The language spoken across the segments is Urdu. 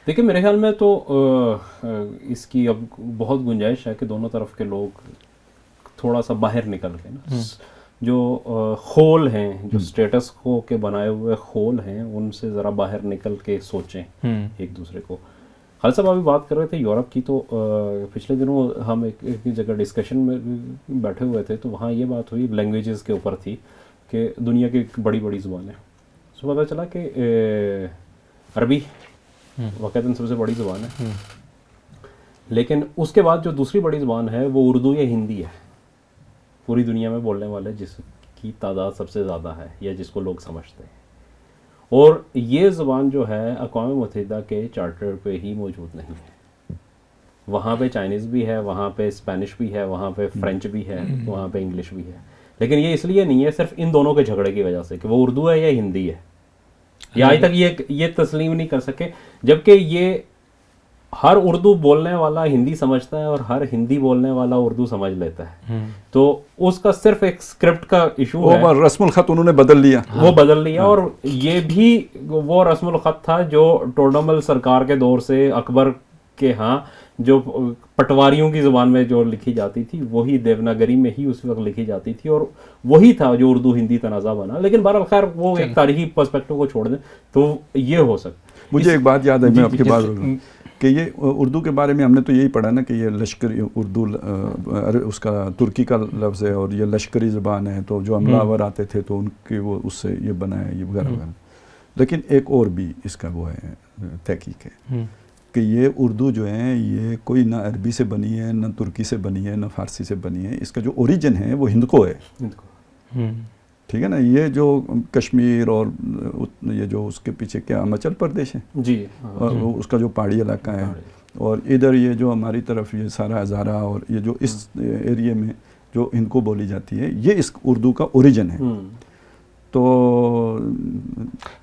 دیکھیں میرے خیال میں تو اس کی اب بہت گنجائش ہے کہ دونوں طرف کے لوگ تھوڑا سا باہر نکل کے نا جو خول ہیں، جو اسٹیٹس کو کے بنائے ہوئے خول ہیں، ان سے ذرا باہر نکل کے سوچیں ایک دوسرے کو. خالد صاحب ابھی بات کر رہے تھے یورپ کی، تو پچھلے دنوں ہم ایک جگہ ڈسکشن میں بیٹھے ہوئے تھے، تو وہاں یہ بات ہوئی لینگویجز کے اوپر تھی کہ دنیا کی بڑی بڑی زبانیں، تو پتہ چلا کہ عربی واقعتاً سب سے بڑی زبان ہے، لیکن اس کے بعد جو دوسری بڑی زبان ہے وہ اردو یا ہندی ہے، پوری دنیا میں بولنے والے جس کی تعداد سب سے زیادہ ہے یا جس کو لوگ سمجھتے ہیں. اور یہ زبان جو ہے اقوام متحدہ کے چارٹر پہ ہی موجود نہیں ہے. وہاں پہ چائنیز بھی ہے، وہاں پہ اسپینش بھی ہے، وہاں پہ فرینچ بھی ہے، وہاں پہ انگلش بھی ہے، لیکن یہ اس لیے نہیں ہے صرف ان دونوں کے جھگڑے کی وجہ سے کہ وہ اردو ہے یا ہندی ہے. یہ آج تک یہ تسلیم نہیں کر سکے، جبکہ یہ ہر اردو بولنے والا ہندی سمجھتا ہے اور ہر ہندی بولنے والا اردو سمجھ لیتا ہے. تو اس کا صرف ایک اسکرپٹ کا ایشو ہے، رسم الخط انہوں نے بدل لیا، وہ بدل لیا. اور یہ بھی وہ رسم الخط تھا جو ٹوڈرمل سرکار کے دور سے اکبر کے ہاں جو پٹواریوں کی زبان میں جو لکھی جاتی تھی وہی دیوناگری میں ہی اس وقت لکھی جاتی تھی، اور وہی تھا جو اردو ہندی تنازع بنا. لیکن بہرحال خیر وہ ایک تاریخی پرسپیکٹو کو چھوڑ دیں تو یہ ہو سکتا. مجھے ایک بات یاد ہے، میں آپ کی بات کہ یہ اردو کے بارے میں ہم نے تو یہی پڑھا نا کہ یہ لشکری اردو اس کا ترکی کا لفظ ہے اور یہ لشکری زبان ہے، تو جو حملہ آور آتے تھے تو ان کی وہ اس سے یہ بنا ہے، یہ وغیرہ وغیرہ. لیکن ایک اور بھی اس کا وہ ہے تحقیق ہے کہ یہ اردو جو ہے یہ کوئی نہ عربی سے بنی ہے، نہ ترکی سے بنی ہے، نہ فارسی سے بنی ہے. اس کا جو اوریجن ہے وہ ہند کو ہے، ٹھیک ہے نا. یہ جو کشمیر اور یہ جو اس کے پیچھے کیا ہماچل پردیش ہے جی، اس کا جو پہاڑی علاقہ ہے، اور ادھر یہ جو ہماری طرف یہ سارا ہزارہ اور یہ جو اس ایریے میں جو ہند کو بولی جاتی ہے، یہ اس اردو کا اوریجن ہے. تو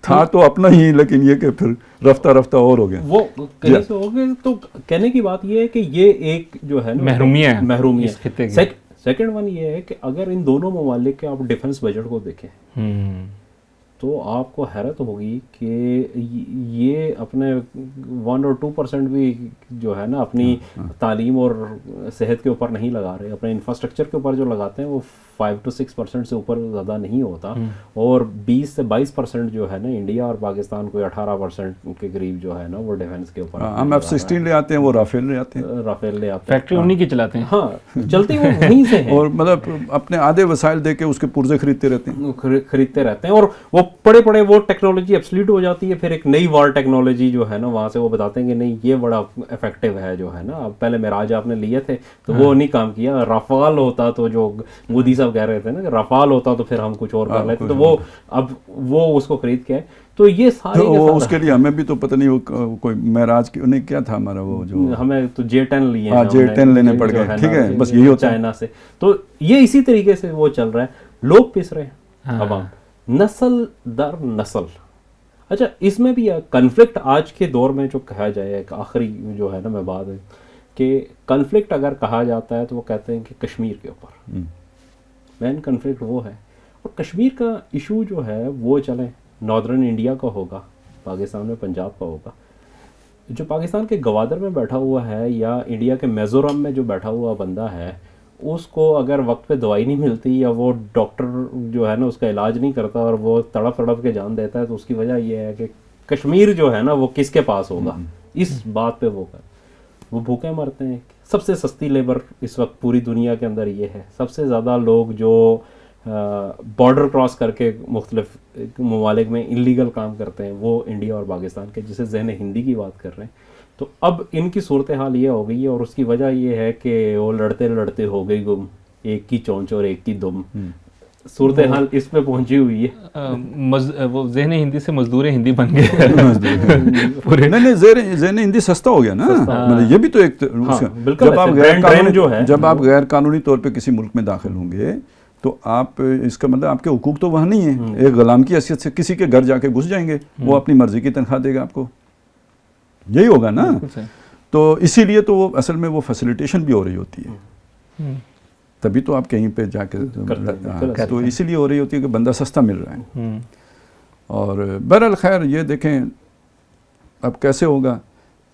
تھا تو اپنا ہی، لیکن یہ کہ پھر رفتہ رفتہ اور ہو گیا. وہ کہیں سے ہو گئے. تو کہنے کی بات یہ ہے کہ یہ ایک جو ہے نا محرومیت. سیکنڈ ون یہ ہے کہ اگر ان دونوں ممالک کے آپ ڈیفنس بجٹ کو دیکھیں تو آپ کو حیرت ہوگی کہ یہ اپنے 1 اور 2% بھی جو ہے نا اپنی تعلیم اور صحت کے اوپر نہیں لگا رہے، اپنے انفراسٹرکچر کے اوپر جو لگاتے ہیں وہ 5 to 6% سے اوپر زیادہ نہیں ہوتا. اور 20 سے 22% جو ہے نا انڈیا اور پاکستان کو 18% کے قریب جو ہے نا وہ ڈیفنس کے اوپر. ہم F-16 لے آتے ہیں، وہ رافیل لے آتے ہیں، رافیل لے آتے ہیں، فیکٹری انہی کی چلاتے ہیں. ہاں چلتی وہ وہیں سے ہیں، اور مطلب اپنے آدھے وسائل دے کے اس کے پرزے خریدتے رہتے ہیں. اور وہ پڑے وہ ٹیکنالوجی ایبسلیٹ ہو جاتی ہے. پھر ایک نئی وار ٹیکنالوجی جو ہے نا وہاں سے وہ بتاتے ہیں کہ نہیں یہ بڑا افیکٹو ہے جو ہے نا. پہلے معراج آپ نے لیے تھے تو وہ نہیں کام کیا. رافال ہوتا تو جو مودی صاحب کہہ رہے تھے نا کہ رافال ہوتا تو پھر ہم کچھ اور کر لیتے، تو وہ اب وہ اس کو خرید کے. تو یہ سارے اس کے لیے ہمیں بھی تو پتہ نہیں وہ کوئی معراج کی انہیں کیا تھا ہمارا وہ جو ہمیں تو J-10 لیے ہیں، J-10 لینے پڑ گئے، ٹھیک ہے. بس یہی ہوتا ہے چائنا سے. تو یہ اسی طریقے سے وہ چل رہا ہے. لوگ پس رہے ہیں عوام نسل در نسل. اچھا اس میں بھی کنفلکٹ آج کے دور میں جو کہا جائے، ایک آخری جو ہے نا میں بات ہے کہ کنفلکٹ اگر کہا جاتا ہے تو وہ کہتے ہیں کہ کشمیر کے اوپر مین کنفلکٹ وہ ہے. اور کشمیر کا ایشو جو ہے وہ چلیں ناردرن انڈیا کا ہوگا، پاکستان میں پنجاب کا ہوگا. جو پاکستان کے گوادر میں بیٹھا ہوا ہے یا انڈیا کے میزورم میں جو بیٹھا ہوا بندہ ہے، اس کو اگر وقت پہ دوائی نہیں ملتی یا وہ ڈاکٹر جو ہے نا اس کا علاج نہیں کرتا اور وہ تڑپ کے جان دیتا ہے، تو اس کی وجہ یہ ہے کہ کشمیر جو ہے نا وہ کس کے پاس ہوگا. اس بات پہ وہ بھوکے مرتے ہیں. سب سے سستی لیبر اس وقت پوری دنیا کے اندر یہ ہے. سب سے زیادہ لوگ جو بارڈر کراس کر کے مختلف ممالک میں انلیگل کام کرتے ہیں وہ انڈیا اور پاکستان کے، جسے ذہن ہندی کی بات کر رہے ہیں. تو اب ان کی صورتحال یہ ہو گئی ہے، اور اس کی وجہ یہ ہے کہ وہ لڑتے لڑتے ہو گئی گم، ایک کی چونچ اور ایک کی دم. صورتحال اس پہ پہنچی ہوئی ہے. وہ ذہن ہندی سے مزدور ہندی بن گئے. نہیں ذہن ہندی سستا ہو گیا نا. یہ بھی تو ایک جب آپ غیر قانونی طور پہ کسی ملک میں داخل ہوں گے تو آپ اس کا مطلب آپ کے حقوق تو وہاں نہیں ہیں. ایک غلام کی حیثیت سے کسی کے گھر جا کے گھس جائیں گے، وہ اپنی مرضی کی تنخواہ دے گا آپ کو. یہی ہوگا نا. تو اسی لیے تو وہ اصل میں وہ فیسیلیٹیشن بھی ہو رہی ہوتی ہے، تبھی تو آپ کہیں پہ جا کے تو اسی لیے ہو رہی ہوتی ہے کہ بندہ سستا مل رہا ہے. اور بہرحال خیر یہ دیکھیں اب کیسے ہوگا.